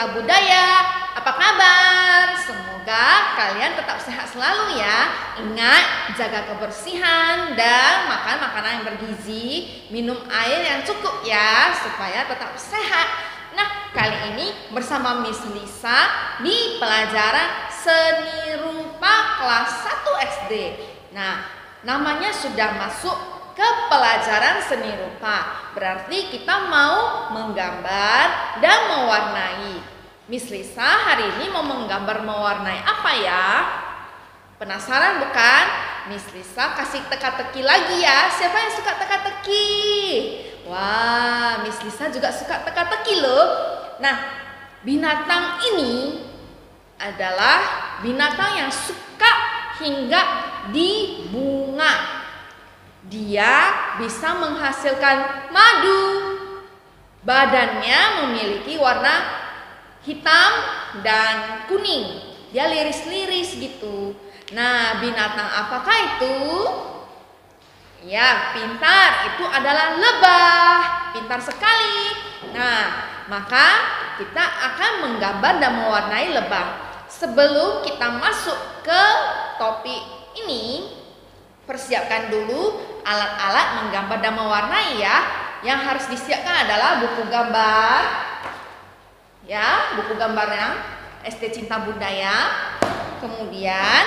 Cinta Budaya. Apa kabar? Semoga kalian tetap sehat selalu ya. Ingat, jaga kebersihan dan makan makanan yang bergizi, minum air yang cukup ya, supaya tetap sehat. Nah, kali ini bersama Miss Lisa di pelajaran Seni Rupa kelas 1 SD. Nah, namanya sudah masuk ke pelajaran seni rupa. Berarti kita mau menggambar dan mewarnai. Miss Lisa hari ini mau menggambar mewarnai apa ya? Penasaran bukan? Miss Lisa kasih teka-teki lagi ya. Siapa yang suka teka-teki? Wah, Miss Lisa juga suka teka-teki loh. Nah, binatang ini adalah binatang yang suka hinggap di bunga. Dia bisa menghasilkan madu. Badannya memiliki warna hitam dan kuning. Dia liris-liris gitu. Nah, binatang apakah itu? Ya, pintar. Itu adalah lebah. Pintar sekali. Nah, maka kita akan menggambar dan mewarnai lebah. Sebelum kita masuk ke topik ini, persiapkan dulu alat-alat menggambar dan mewarnai ya. Yang harus disiapkan adalah buku gambar. Ya, buku gambarnya SD Cinta Budaya. Kemudian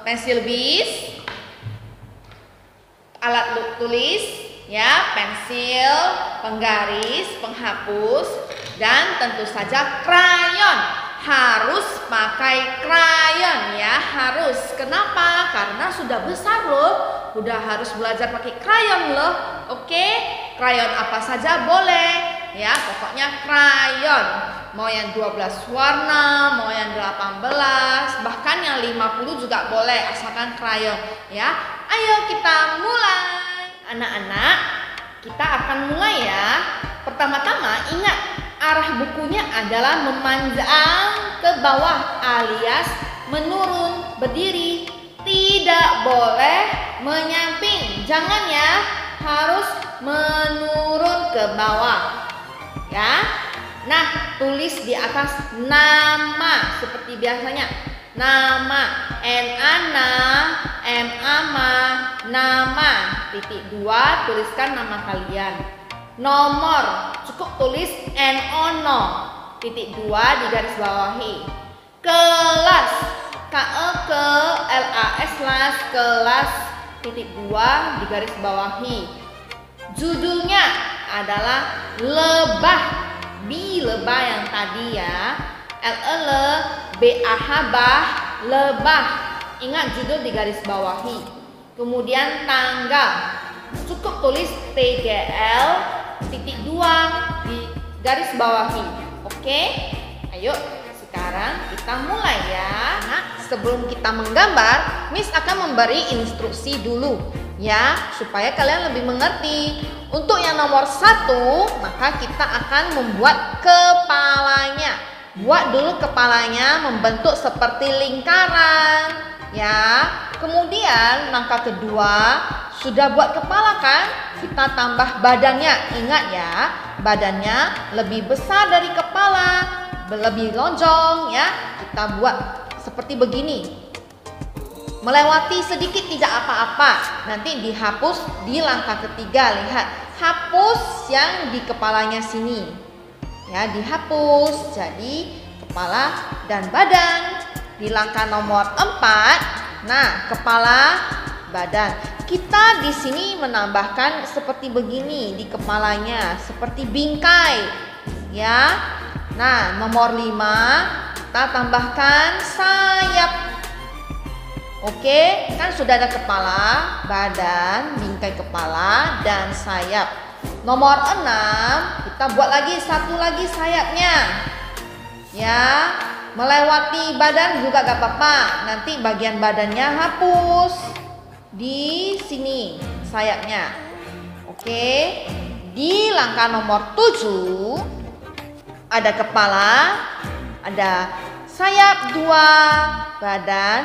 pensil bis, alat tulis ya, pensil, penggaris, penghapus, dan tentu saja krayon. Harus pakai krayon ya, harus. Kenapa? Karena sudah besar loh, udah harus belajar pakai krayon loh. Oke, krayon apa saja boleh ya, pokoknya krayon. Mau yang 12 warna, mau yang 18, bahkan yang 50 juga boleh, asalkan krayon ya. Ayo kita mulai. Anak-anak, kita akan mulai ya. Pertama-tama ingat, arah bukunya adalah memanjang ke bawah alias menurun, berdiri. Tidak boleh menyamping. Jangan ya, harus menurun ke bawah. Ya. Nah, tulis di atas nama seperti biasanya. Nama, N-A-Na, M-A-Ma, nama. Titik 2, tuliskan nama kalian. Nomor, cukup tulis N-O-No. Titik 2 digaris bawahi. Kelas, K-E-K-L-A-S, kelas. Titik 2 digaris bawahi. Judulnya adalah lebah. Bi lebah yang tadi ya. L-E-L-B-A-H, bah, lebah. Ingat judul digaris bawahi. Kemudian tanggal, cukup tulis TGL titik 2 di garis bawahi. Oke, ayo sekarang kita mulai ya. Nah, sebelum kita menggambar, Miss akan memberi instruksi dulu ya, supaya kalian lebih mengerti. Untuk yang nomor 1, maka kita akan membuat kepalanya. Buat dulu kepalanya membentuk seperti lingkaran ya. Kemudian langkah kedua, sudah buat kepala kan? Kita tambah badannya. Ingat ya, badannya lebih besar dari kepala, lebih lonjong ya. Kita buat seperti begini. Melewati sedikit tidak apa-apa. Nanti dihapus di langkah ketiga. Lihat, hapus yang di kepalanya sini. Ya, dihapus. Jadi kepala dan badan. Di langkah nomor 4, nah, kepala, badan. Kita di sini menambahkan seperti begini di kepalanya, seperti bingkai. Ya. Nah, nomor 5, kita tambahkan sayap. Oke, kan sudah ada kepala, badan, bingkai kepala, dan sayap. Nomor 6, kita buat lagi satu lagi sayapnya. Ya, melewati badan juga gak apa-apa. Nanti bagian badannya hapus di sini sayapnya. Oke, di langkah nomor 7 ada kepala, ada sayap 2, badan,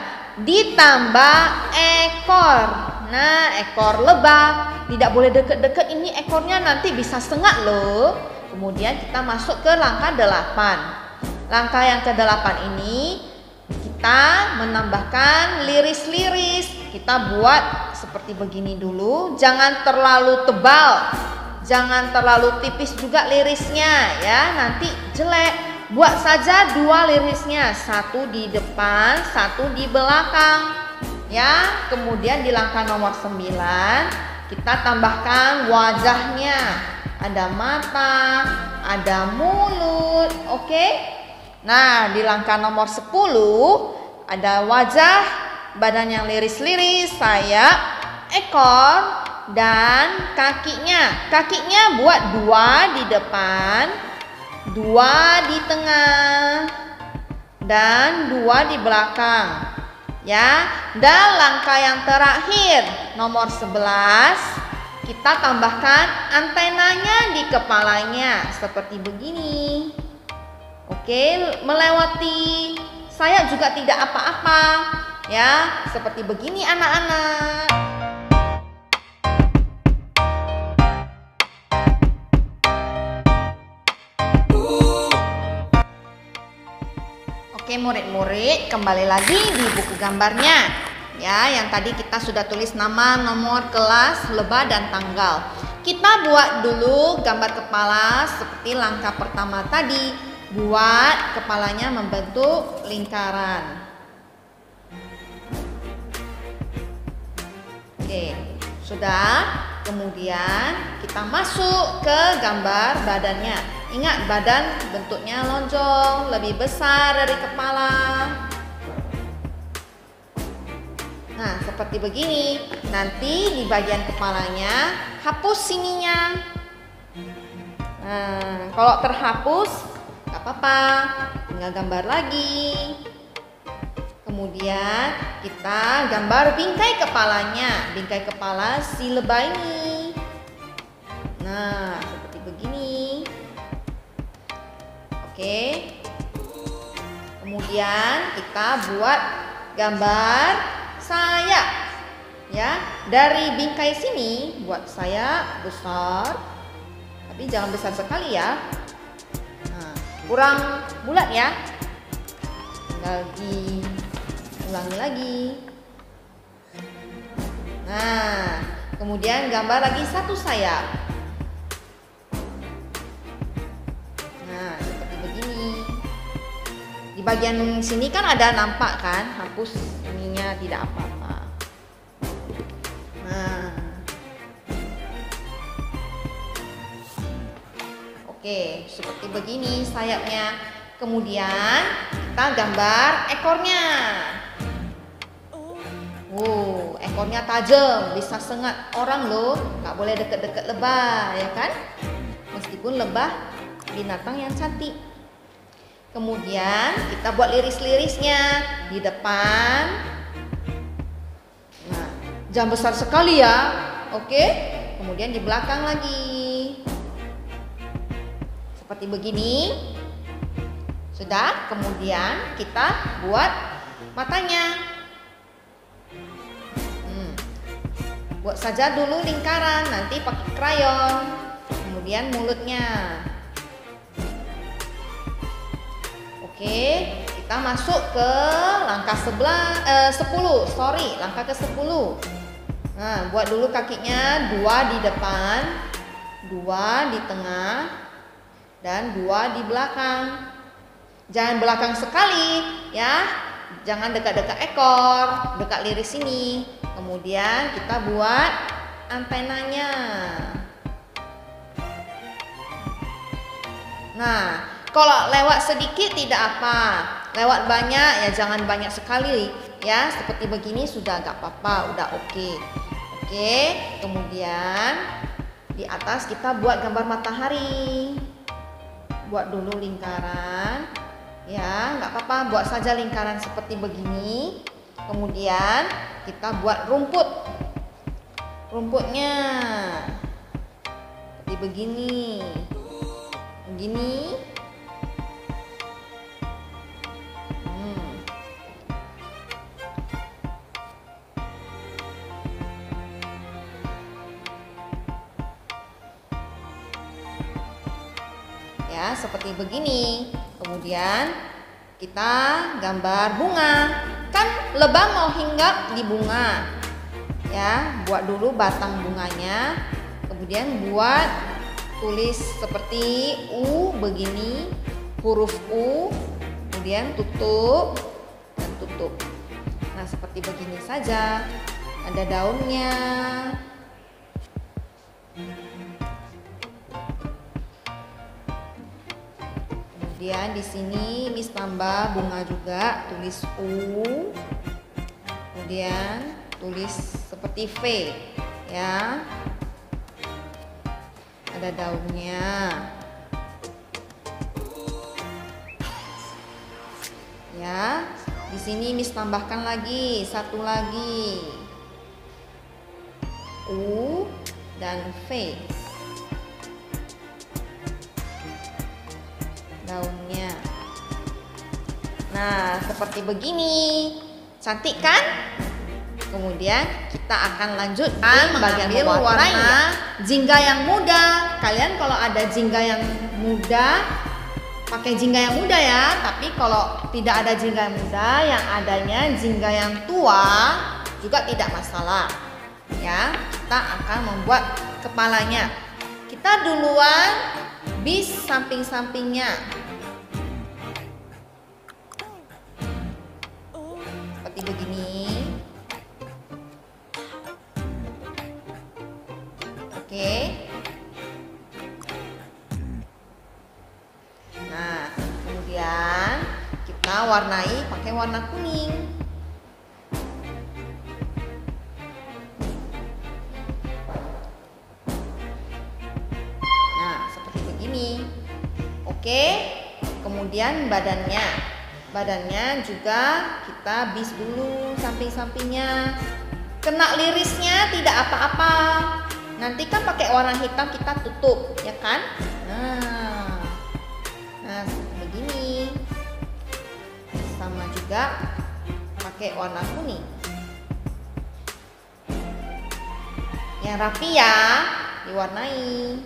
ditambah ekor. Nah, ekor lebah. Tidak boleh deket-deket, ini ekornya nanti bisa sengat loh. Kemudian kita masuk ke langkah 8. Langkah yang ke-8 ini kita menambahkan liris-liris. Kita buat seperti begini dulu, jangan terlalu tebal, jangan terlalu tipis juga lirisnya ya, nanti jelek. Buat saja 2 lirisnya, satu di depan, satu di belakang ya. Kemudian di langkah nomor 9 kita tambahkan wajahnya, ada mata, ada mulut, oke. Nah, di langkah nomor 10 ada wajah, badan yang liris-liris, sayap, ekor, dan kakinya. Kakinya buat 2 di depan, 2 di tengah, dan 2 di belakang ya. Dan langkah yang terakhir nomor 11, kita tambahkan antenanya di kepalanya seperti begini. Oke, melewati sayap juga tidak apa-apa ya, seperti begini anak-anak. Oke murid-murid, kembali lagi di buku gambarnya ya, yang tadi kita sudah tulis nama, nomor, kelas, lebah, dan tanggal. Kita buat dulu gambar kepala seperti langkah pertama tadi, buat kepalanya membentuk lingkaran. Oke, sudah. Kemudian kita masuk ke gambar badannya. Ingat, badan bentuknya lonjong, lebih besar dari kepala. Nah, seperti begini. Nanti di bagian kepalanya hapus sininya. Nah, kalau terhapus nggak apa-apa, tinggal gambar lagi. Kemudian kita gambar bingkai kepalanya, bingkai kepala si lebah ini. Nah, seperti begini. Oke. Kemudian kita buat gambar sayap ya. Dari bingkai sini buat sayap besar, tapi jangan besar sekali ya. Nah, kurang bulat ya. Tinggal diulangi lagi. Nah, kemudian gambar lagi satu sayap. Nah, seperti begini. Di bagian sini kan ada nampak kan, hapus ininya tidak apa-apa. Nah, oke, seperti begini sayapnya. Kemudian kita gambar ekornya. Ekornya tajam, bisa sengat orang loh. Nggak boleh deket-deket lebah, ya kan? Meskipun lebah binatang yang cantik. Kemudian kita buat liris-lirisnya di depan. Nah, jangan besar sekali ya, oke? Kemudian di belakang lagi, seperti begini. Sudah, kemudian kita buat matanya. Buat saja dulu lingkaran, nanti pakai krayon. Kemudian mulutnya. Oke, kita masuk ke langkah 10. Langkah ke-10. Nah, buat dulu kakinya 2 di depan, 2 di tengah, dan 2 di belakang. Jangan belakang sekali ya, jangan dekat-dekat ekor, dekat liris ini. Kemudian kita buat antenanya. Nah, kalau lewat sedikit tidak apa, lewat banyak ya jangan banyak sekali ya. Seperti begini sudah gak apa-apa, udah oke. Oke, kemudian di atas kita buat gambar matahari. Buat dulu lingkaran. Ya, nggak apa-apa, buat saja lingkaran seperti begini. Kemudian kita buat rumput. Rumputnya seperti begini. Begini. ya, seperti begini. Kemudian kita gambar bunga. Kan lebah mau hinggap di bunga. Ya, buat dulu batang bunganya. Kemudian buat tulis seperti U begini, huruf U, kemudian tutup dan tutup. Nah, seperti begini saja. Ada daunnya. Kemudian di sini Miss tambah bunga juga, tulis U. Kemudian tulis seperti V ya. Ada daunnya. Ya, di sini Miss tambahkan lagi satu lagi. U dan V. Daunnya. Nah, seperti begini. Cantik kan? Kemudian kita akan lanjutkan bagian warna jingga yang muda. Kalian kalau ada jingga yang muda, pakai jingga yang muda ya. Tapi kalau tidak ada jingga yang muda, yang adanya jingga yang tua juga tidak masalah. Ya, kita akan membuat kepalanya. Kita duluan bis samping-sampingnya. Seperti begini. Oke. Nah, kemudian kita warnai pakai warna kuning. Nah, seperti begini. Oke. Kemudian badannya juga kita bis dulu samping-sampingnya. Kena lirisnya tidak apa-apa. Nanti kan pakai warna hitam kita tutup, ya kan? Nah, begini. Sama juga pakai warna kuning. Yang rapi ya, diwarnai.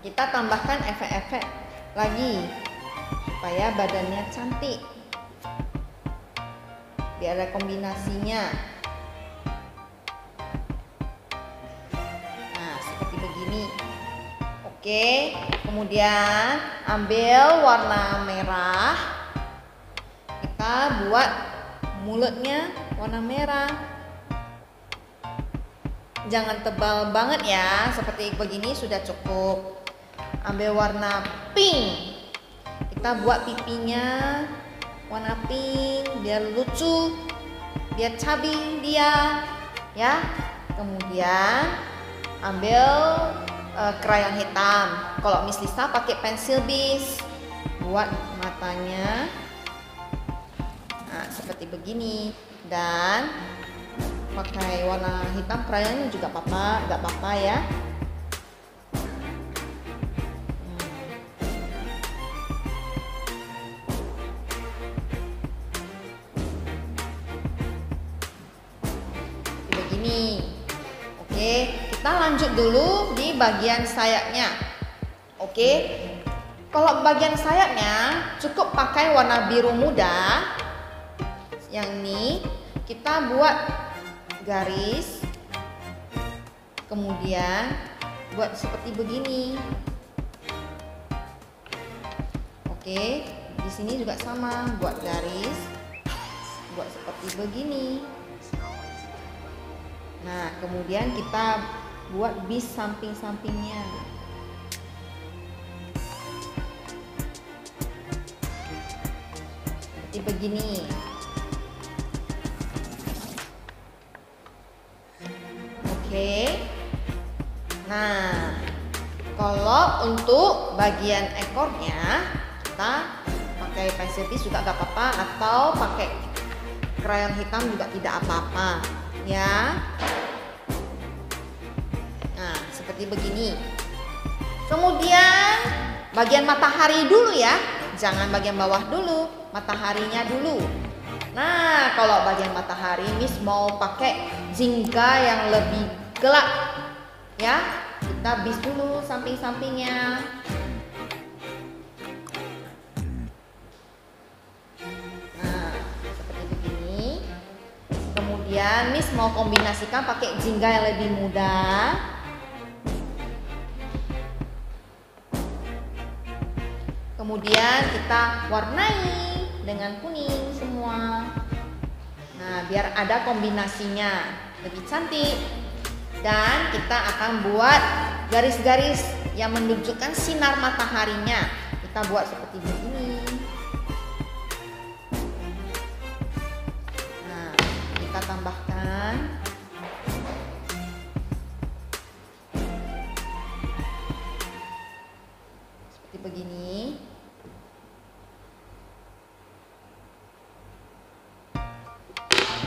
Kita tambahkan efek-efek lagi supaya badannya cantik, biar ada kombinasinya. Nah, seperti begini. Oke, kemudian ambil warna merah, kita buat mulutnya warna merah. Jangan tebal banget ya, seperti begini sudah cukup. Ambil warna pink, kita buat pipinya warna pink biar lucu, biar cabi dia ya. Kemudian ambil krayon hitam. Kalau Miss Lisa pakai pensil bis buat matanya. Nah, seperti begini. Dan pakai warna hitam krayonnya juga nggak apa-apa ya. Oke, kita lanjut dulu di bagian sayapnya. Oke, kalau bagian sayapnya cukup pakai warna biru muda. Yang ini kita buat garis, kemudian buat seperti begini. Oke, di sini juga sama, buat garis, buat seperti begini. Nah, kemudian kita buat bis samping-sampingnya. Seperti begini. Oke. Nah, kalau untuk bagian ekornya kita pakai pensil bis juga gak apa-apa, atau pakai krayon hitam juga tidak apa-apa ya. Nah, seperti begini. Kemudian bagian matahari dulu ya, jangan bagian bawah dulu, mataharinya dulu. Nah, kalau bagian matahari, Miss mau pakai jingga yang lebih gelap. Ya, kita bis dulu samping-sampingnya. Nah, seperti begini. Kemudian Miss mau kombinasikan pakai jingga yang lebih mudah. Kemudian kita warnai dengan kuning semua. Nah, biar ada kombinasinya lebih cantik. Dan kita akan buat garis-garis yang menunjukkan sinar mataharinya. Kita buat seperti begini. Nah, kita tambahkan seperti begini.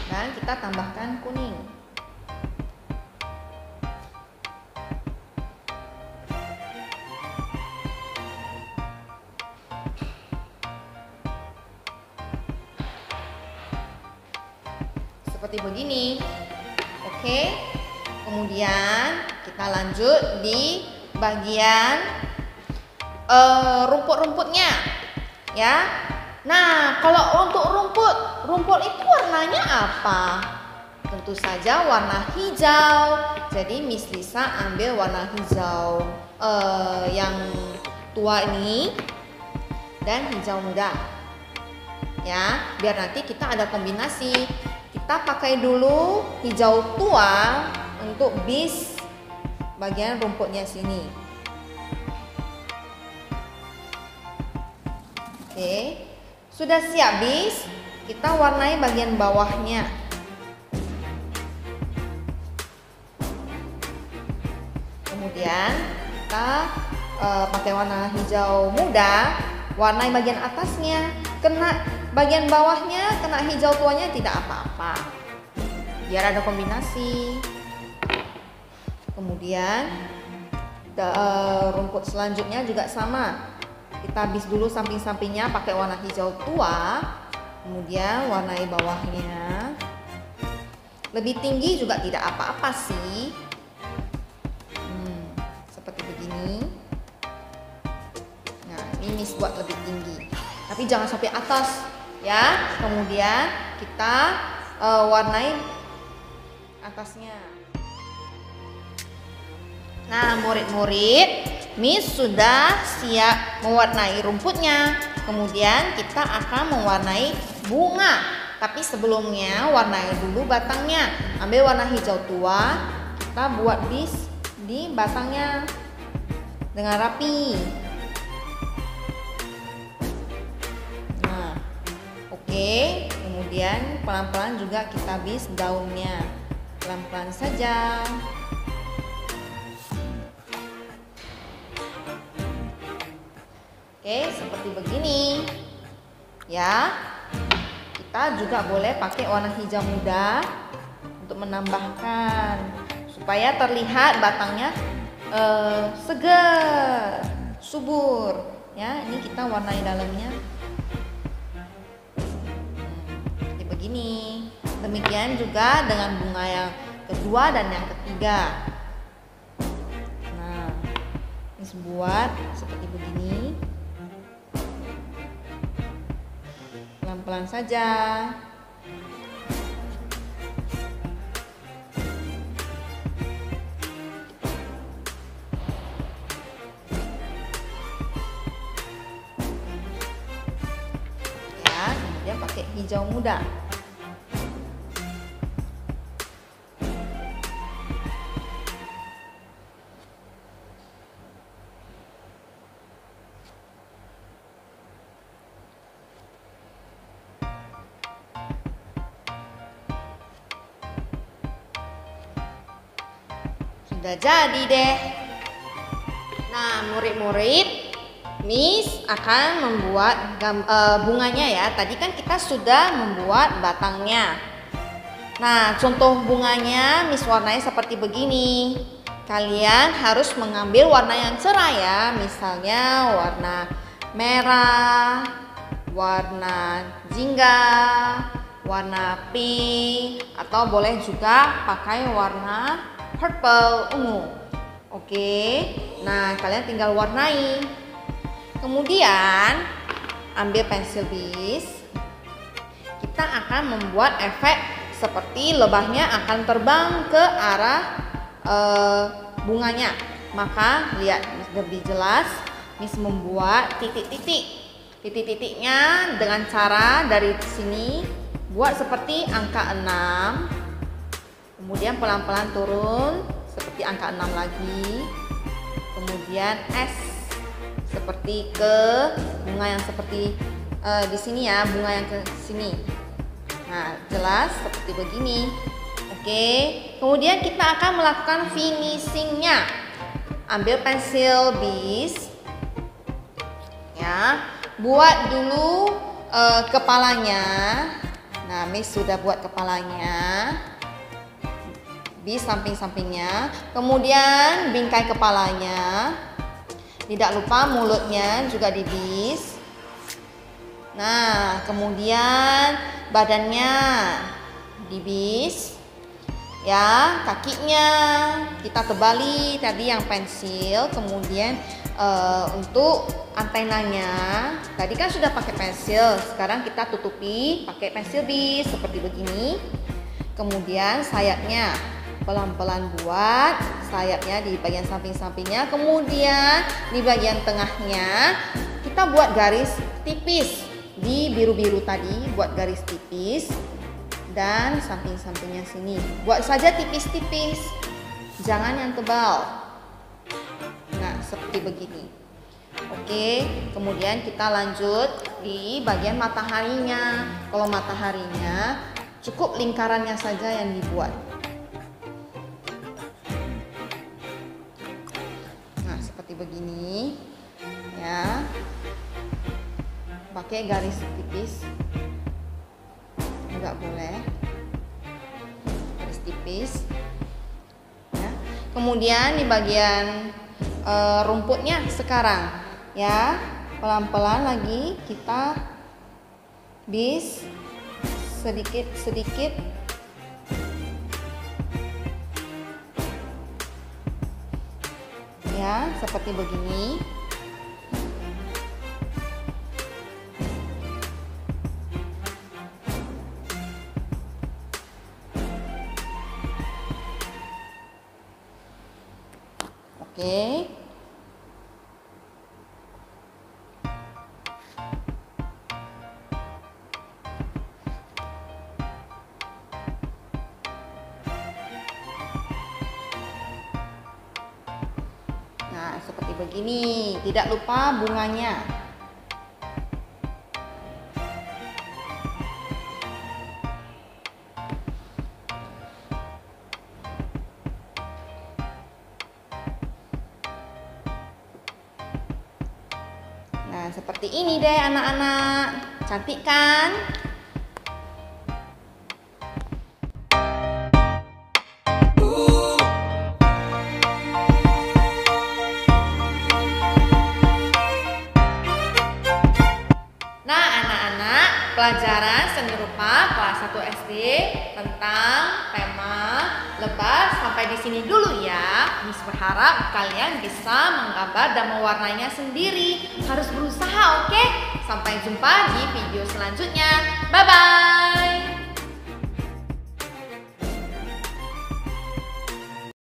Dan kita tambahkan kuning. Seperti begini. Oke. Kemudian kita lanjut di bagian rumput-rumputnya. Ya. Nah, kalau untuk rumput itu warnanya apa? Tentu saja warna hijau. Jadi Miss Lisa ambil warna hijau yang tua ini dan hijau muda. Ya, biar nanti kita ada kombinasi. Kita pakai dulu hijau tua untuk bis bagian rumputnya sini. Oke. Sudah siap bis, kita warnai bagian bawahnya. Kemudian kita pakai warna hijau muda, warnai bagian atasnya. Kena bagian bawahnya, kena hijau tuanya tidak apa-apa. Biar ada kombinasi. Kemudian rumput selanjutnya juga sama. Kita bis dulu samping-sampingnya pakai warna hijau tua, kemudian warnai bawahnya. Lebih tinggi juga tidak apa-apa sih. Seperti begini. Nah, ini Miss buat lebih tinggi, tapi jangan sampai atas ya. Kemudian kita warnai atasnya. Nah, murid-murid, Miss sudah siap mewarnai rumputnya. Kemudian kita akan mewarnai bunga. Tapi sebelumnya warnai dulu batangnya. Ambil warna hijau tua, kita buat bis di batangnya dengan rapi. Nah, oke. Kemudian pelan-pelan juga kita bis daunnya. Pelan-pelan saja. Oke, seperti begini. Ya. Kita juga boleh pakai warna hijau muda untuk menambahkan supaya terlihat batangnya segar, subur. Ya, ini kita warnai dalamnya. Seperti begini. Demikian juga dengan bunga yang kedua dan yang ketiga. Nah, ini buat seperti begini. Pelan-pelan saja. Ya, kemudian pakai hijau muda. Sudah jadi deh. Nah, murid-murid, Miss akan membuat bunganya ya. Tadi kan kita sudah membuat batangnya. Nah, contoh bunganya Miss warnai seperti begini. Kalian harus mengambil warna yang cerah ya. Misalnya warna merah, warna jingga, warna pink, atau boleh juga pakai warna purple, ungu. Oke, nah kalian tinggal warnai. Kemudian ambil pensil bis. Kita akan membuat efek seperti lebahnya akan terbang ke arah bunganya. Maka lihat lebih jelas, Miss membuat titik-titik. Titik-titiknya dengan cara dari sini buat seperti angka 6. Kemudian pelan-pelan turun seperti angka 6 lagi. Kemudian S seperti ke bunga yang seperti di sini ya, bunga yang ke sini. Nah, jelas seperti begini. Oke, kemudian kita akan melakukan finishingnya. Ambil pensil bis, ya, buat dulu kepalanya. Nah, Miss sudah buat kepalanya, bis samping-sampingnya, kemudian bingkai kepalanya. Tidak lupa mulutnya juga dibis. Nah, kemudian badannya dibis. Ya, kakinya kita tebali tadi yang pensil. Kemudian untuk antenanya tadi kan sudah pakai pensil, sekarang kita tutupi pakai pensil bis seperti begini. Kemudian sayapnya pelan-pelan buat sayapnya di bagian samping-sampingnya. Kemudian di bagian tengahnya kita buat garis tipis. Di biru-biru tadi buat garis tipis. Dan samping-sampingnya sini buat saja tipis-tipis, jangan yang tebal. Nah, seperti begini. Oke, kemudian kita lanjut di bagian mataharinya. Kalau mataharinya cukup lingkarannya saja yang dibuat. Nah, seperti begini ya, pakai garis tipis. Enggak boleh garis tipis ya. Kemudian di bagian rumputnya sekarang ya, pelan-pelan lagi kita bis sedikit-sedikit ya, seperti begini. Oke. Nah, seperti begini. Tidak lupa bunganya. Nah, seperti ini deh anak-anak. Cantik kan? Nah, anak-anak, pelajaran seni rupa kelas 1 SD tentang tema lebah sampai di sini dulu ya. Miss berharap kalian bisa menggambar dan mewarnainya sendiri. Harus berusaha, oke? Sampai jumpa di video selanjutnya. Bye-bye.